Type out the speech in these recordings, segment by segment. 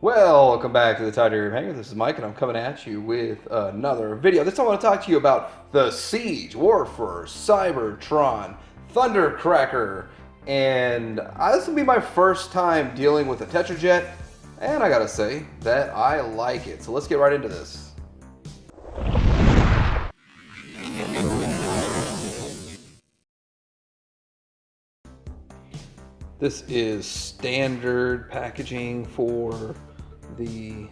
Welcome back to the Tiger Hangar. This is Mike, and I'm coming at you with another video. This time I want to talk to you about the Siege, Warfare, Cybertron, Thundercracker, and this will be my first time dealing with a Tetra jet, and I gotta say that I like it. So let's get right into this. This is standard packaging for the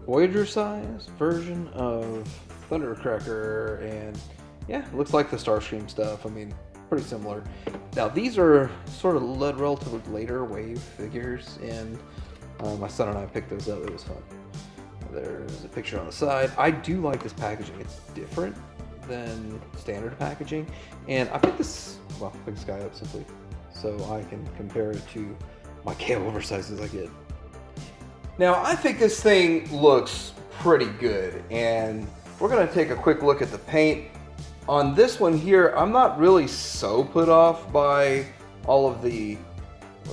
Voyager size version of Thundercracker, and yeah, it looks like the Starscream stuff. I mean, pretty similar. Now these are sort of relatively later wave figures, and my son and I picked those up. It was fun. There's a picture on the side. I do like this packaging. It's different than standard packaging, and I picked this, well, pick this guy up simply so I can compare it to my cable oversizes I get. Now I think this thing looks pretty good, and we're gonna take a quick look at the paint. On this one here, I'm not really so put off by all of the,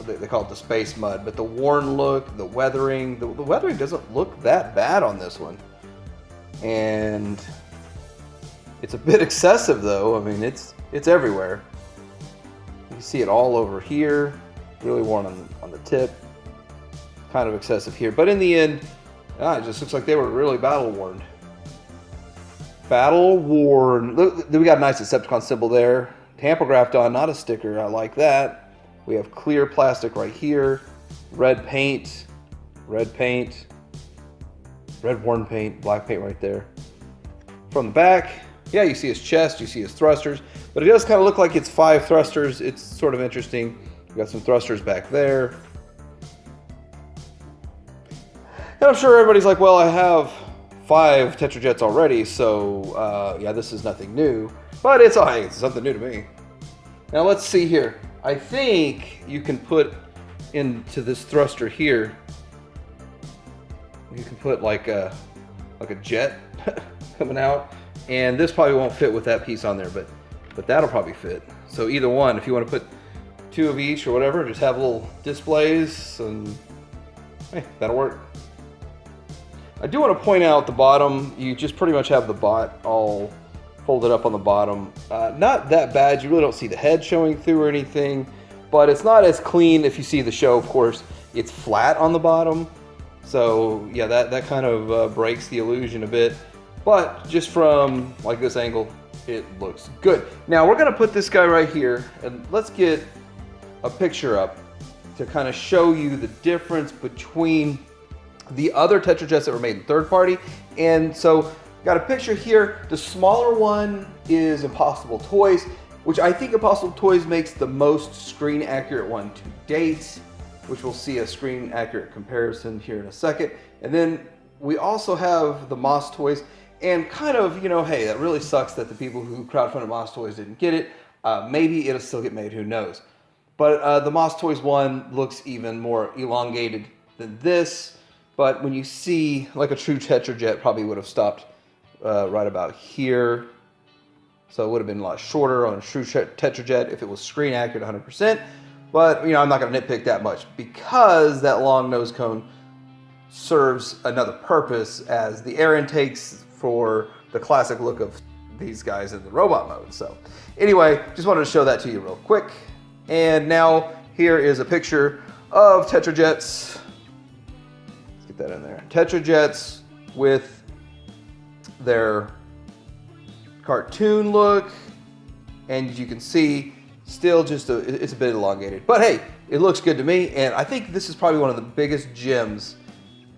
they call it the space mud, but the worn look, the weathering, the weathering doesn't look that bad on this one. And it's a bit excessive though. I mean, it's everywhere. You see it all over here, really worn on the tip, kind of excessive here. But in the end, it just looks like they were really battle worn. Battle worn. Look, we got a nice Decepticon symbol there. Tampographed on, not a sticker. I like that. We have clear plastic right here. Red paint, red paint, red worn paint, black paint right there. From the back, yeah, you see his chest, you see his thrusters, but it does kind of look like it's 5 thrusters. It's sort of interesting. We got some thrusters back there. And I'm sure everybody's like, well, I have 5 Tetra jets already, so yeah, this is nothing new, but it's something new to me. Now let's see here. I think you can put into this thruster here, you can put like a jet coming out, and this probably won't fit with that piece on there, but that'll probably fit. So either one, if you want to put 2 of each or whatever, just have little displays, and hey, that'll work. I do want to point out the bottom, you just pretty much have the bot all folded up on the bottom. Not that bad, you really don't see the head showing through or anything, but it's not as clean. If you see the show, of course, it's flat on the bottom. So yeah, that kind of breaks the illusion a bit. But just from like this angle, it looks good. Now we're gonna put this guy right here, and let's get a picture up to kind of show you the difference between the other Tetra jets that were made in third party. And so got a picture here. The smaller one is Impossible Toys, which I think Impossible Toys makes the most screen accurate one to date, which we'll see a screen accurate comparison here in a second. And then we also have the Moss Toys, and kind of, you know, hey, that really sucks that the people who crowdfunded Moss Toys didn't get it. Maybe it'll still get made, who knows. But the Moss Toys one looks even more elongated than this. But when you see, like a true Tetra jet probably would have stopped right about here. So it would have been a lot shorter on a true Tetra jet if it was screen accurate 100%. But, you know, I'm not going to nitpick that much because that long nose cone serves another purpose as the air intakes for the classic look of these guys in the robot mode. So anyway, just wanted to show that to you real quick. And now here is a picture of Tetra jets. Let's get that in there. Tetra jets with their cartoon look, and you can see still just it's a bit elongated, but hey, it looks good to me. And I think this is probably one of the biggest gems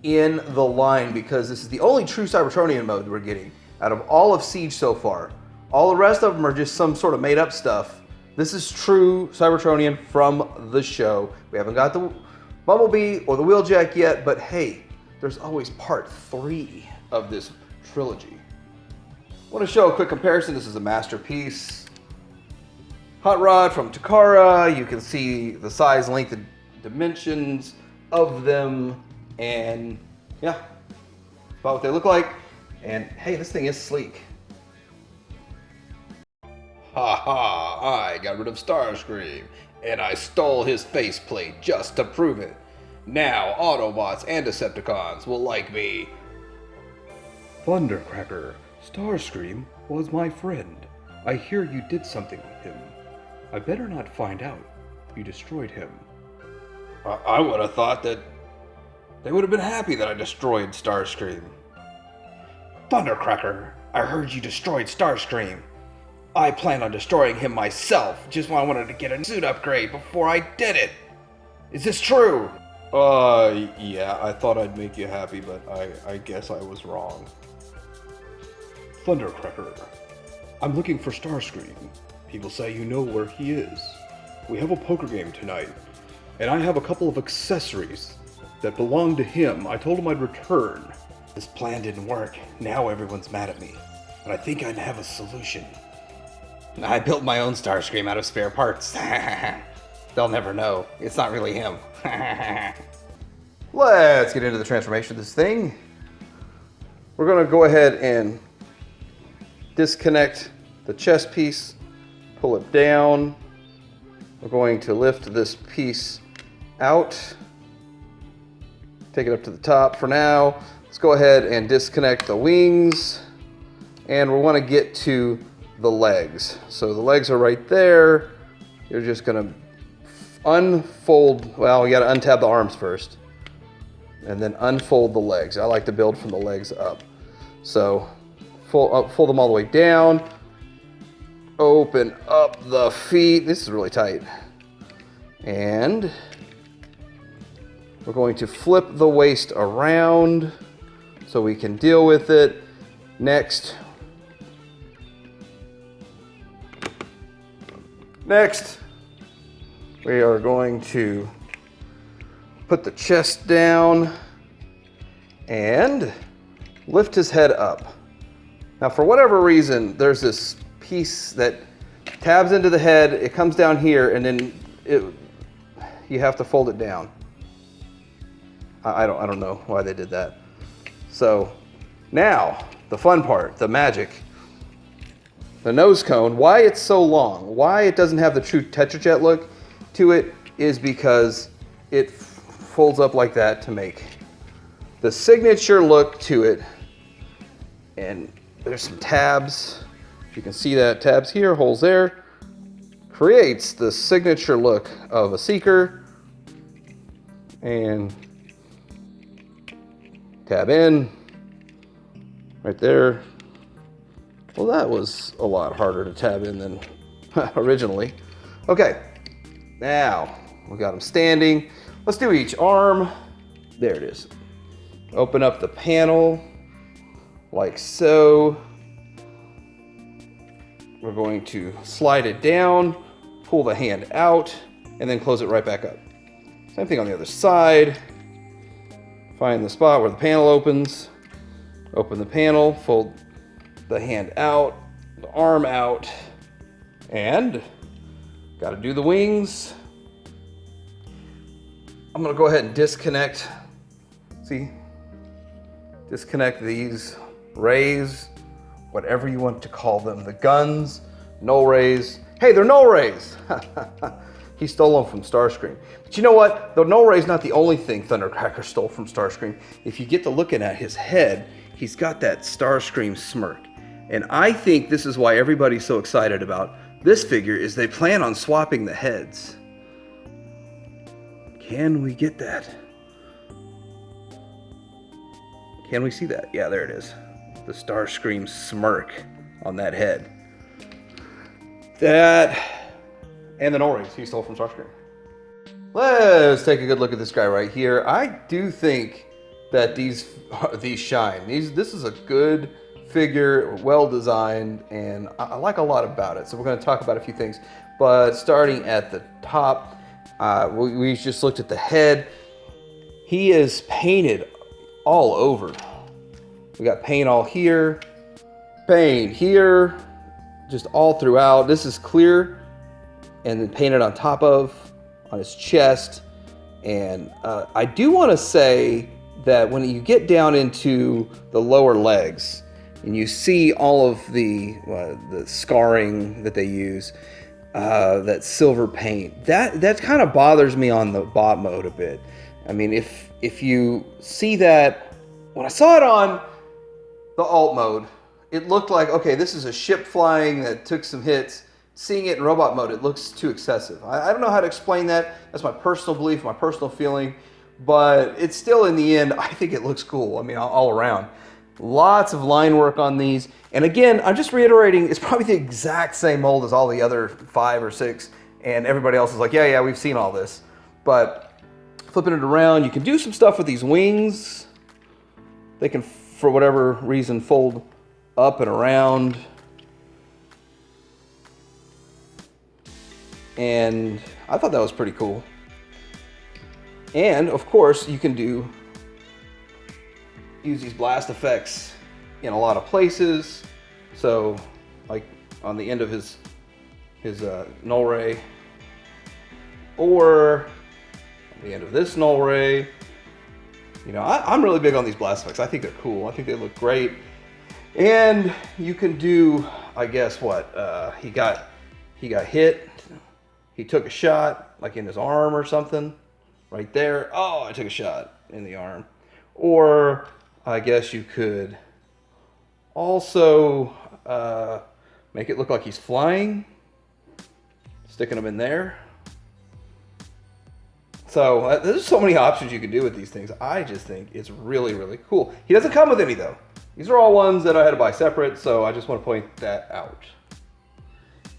in the line, because this is the only true Cybertronian mode we're getting out of all of Siege so far. All the rest of them are just some sort of made up stuff. This is true Cybertronian from the show. We haven't got the Bumblebee or the Wheeljack yet, but hey, there's always part 3 of this trilogy. I want to show a quick comparison. This is a masterpiece. Hot Rod from Takara. You can see the size, length, and dimensions of them. And yeah, about what they look like. And hey, this thing is sleek. Ha ha, I got rid of Starscream, and I stole his faceplate just to prove it. Now Autobots and Decepticons will like me. Thundercracker, Starscream was my friend. I hear you did something with him. I better not find out you destroyed him. I would have thought that they would have been happy that I destroyed Starscream. Thundercracker, I heard you destroyed Starscream. I plan on destroying him myself, just when I wanted to get a suit upgrade before I did it. Is this true? Yeah, I thought I'd make you happy, but I guess I was wrong. Thundercracker, I'm looking for Starscream. People say you know where he is. We have a poker game tonight, and I have a couple of accessories that belong to him. I told him I'd return. This plan didn't work. Now everyone's mad at me, but I think I have a solution. I built my own Starscream out of spare parts. They'll never know. It's not really him. Let's get into the transformation of this thing. We're going to go ahead and disconnect the chest piece, pull it down. We're going to lift this piece out, take it up to the top for now. Let's go ahead and disconnect the wings, and we want to get to the legs. So the legs are right there. You're just going to unfold, well, you got to untab the arms first, and then unfold the legs. I like to build from the legs up. So fold them all the way down, open up the feet. This is really tight. And we're going to flip the waist around so we can deal with it. Next, we are going to put the chest down and lift his head up. Now, for whatever reason, there's this piece that tabs into the head. It comes down here, and then you have to fold it down. I don't know why they did that. So now the fun part, the magic. The nose cone, why it's so long, why it doesn't have the true Tetra Jet look to it, is because it folds up like that to make the signature look to it. And there's some tabs. You can see that, tabs here, holes there. Creates the signature look of a Seeker. And tab in, right there. Well, that was a lot harder to tab in than originally. Okay, now we got them standing. Let's do each arm. There it is. Open up the panel like so. We're going to slide it down, pull the hand out, and then close it right back up. Same thing on the other side. Find the spot where the panel opens. Open the panel, fold the hand out, the arm out, and got to do the wings. I'm going to go ahead and disconnect. See? Disconnect these rays, whatever you want to call them. The guns, null rays. Hey, they're null rays. He stole them from Starscream. But you know what? The null ray's not the only thing Thundercracker stole from Starscream. If you get to looking at his head, he's got that Starscream smirk. And I think this is why everybody's so excited about this figure, is they plan on swapping the heads. Can we get that? Can we see that? Yeah, there it is. The Starscream smirk on that head. That, and the null rays he stole from Starscream. Let's take a good look at this guy right here. I do think that these shine. This is a good figure, well designed, and I like a lot about it. So we're going to talk about a few things. But starting at the top, we just looked at the head. He is painted all over. We got paint all here, paint here, just all throughout. This is clear and then painted on top of, on his chest. And I do want to say that when you get down into the lower legs and you see all of the scarring that they use, that silver paint. That kind of bothers me on the bot mode a bit. I mean, if you see that, when I saw it on the alt mode, it looked like, okay, this is a ship flying that took some hits. Seeing it in robot mode, it looks too excessive. I don't know how to explain that. That's my personal belief, my personal feeling. But it's still, in the end, I think it looks cool. I mean, all around. Lots of line work on these. And again, I'm just reiterating, it's probably the exact same mold as all the other 5 or 6. And everybody else is like, yeah, we've seen all this. But flipping it around, you can do some stuff with these wings. They can, for whatever reason, fold up and around. And I thought that was pretty cool. And of course, you can use these blast effects in a lot of places. So, like on the end of his null ray, or on the end of this null ray. You know, I'm really big on these blast effects. I think they're cool. I think they look great. And you can do, I guess, what he got hit. He took a shot, like in his arm or something. Right there. Oh, I took a shot in the arm. Or I guess you could also make it look like he's flying, sticking him in there. So there's so many options you can do with these things. I just think it's really, really cool. He doesn't come with any though. These are all ones that I had to buy separate, so I just want to point that out.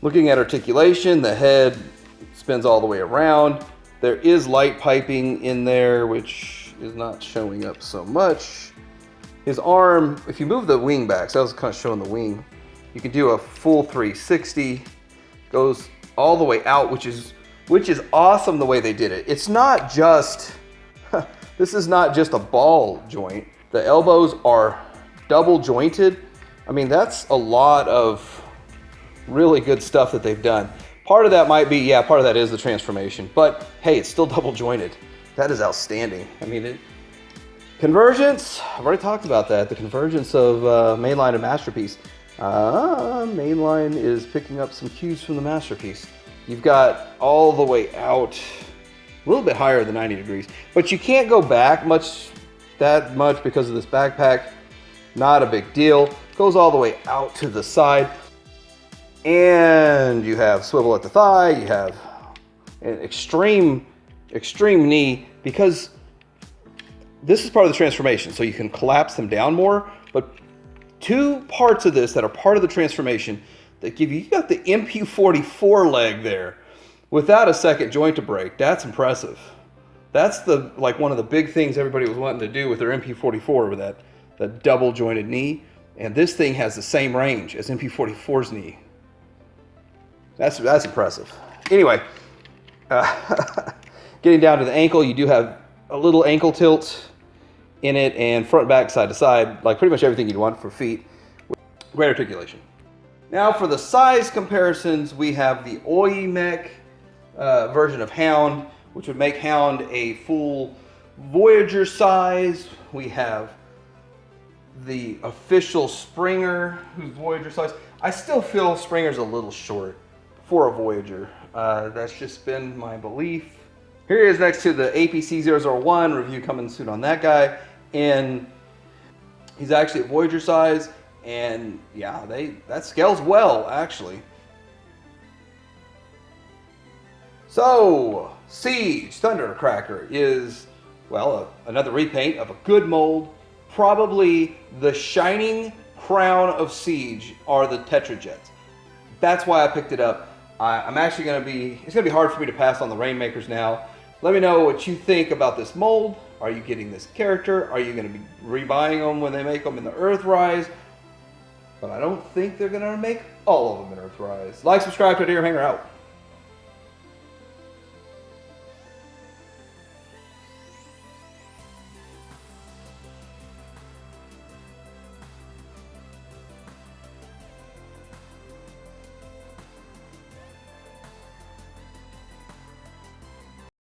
Looking at articulation, the head spins all the way around. There is light piping in there, which is not showing up so much. His arm, if you move the wing back, so I was kind of showing the wing, you can do a full 360, goes all the way out, which is awesome the way they did it. It's not just, this is not just a ball joint. The elbows are double jointed. I mean, that's a lot of really good stuff that they've done. Part of that might be, yeah, part of that is the transformation, but hey, it's still double jointed. That is outstanding. I mean, convergence, I've already talked about that. The convergence of mainline and masterpiece. Mainline is picking up some cues from the masterpiece. You've got all the way out, a little bit higher than 90 degrees, but you can't go back that much because of this backpack. Not a big deal. Goes all the way out to the side. And you have swivel at the thigh, you have an extreme knee, because this is part of the transformation, so you can collapse them down more. But two parts of this that are part of the transformation that give you got the MP44 leg there without a second joint to break. That's impressive. That's like one of the big things everybody was wanting to do with their MP44 with that double jointed knee. And this thing has the same range as MP44's knee. That's impressive. Anyway, getting down to the ankle, you do have a little ankle tilt in it, and front, back, side to side, like pretty much everything you'd want for feet. Great articulation. Now for the size comparisons, we have the OI mech version of Hound, which would make Hound a full Voyager size. We have the official Springer, who's Voyager size. I still feel Springer's a little short for a Voyager. That's just been my belief. Here he is next to the APC-001, review coming soon on that guy. And he's actually a Voyager size, and yeah, that scales well, actually. So, Siege Thundercracker is, well, another repaint of a good mold. Probably the shining crown of Siege are the Tetra jets. That's why I picked it up. I'm actually it's gonna be hard for me to pass on the Rainmakers now. Let me know what you think about this mold. Are you getting this character? Are you gonna be rebuying them when they make them in the Earthrise? But I don't think they're gonna make all of them in Earthrise. Like, subscribe to Deer Hanger out.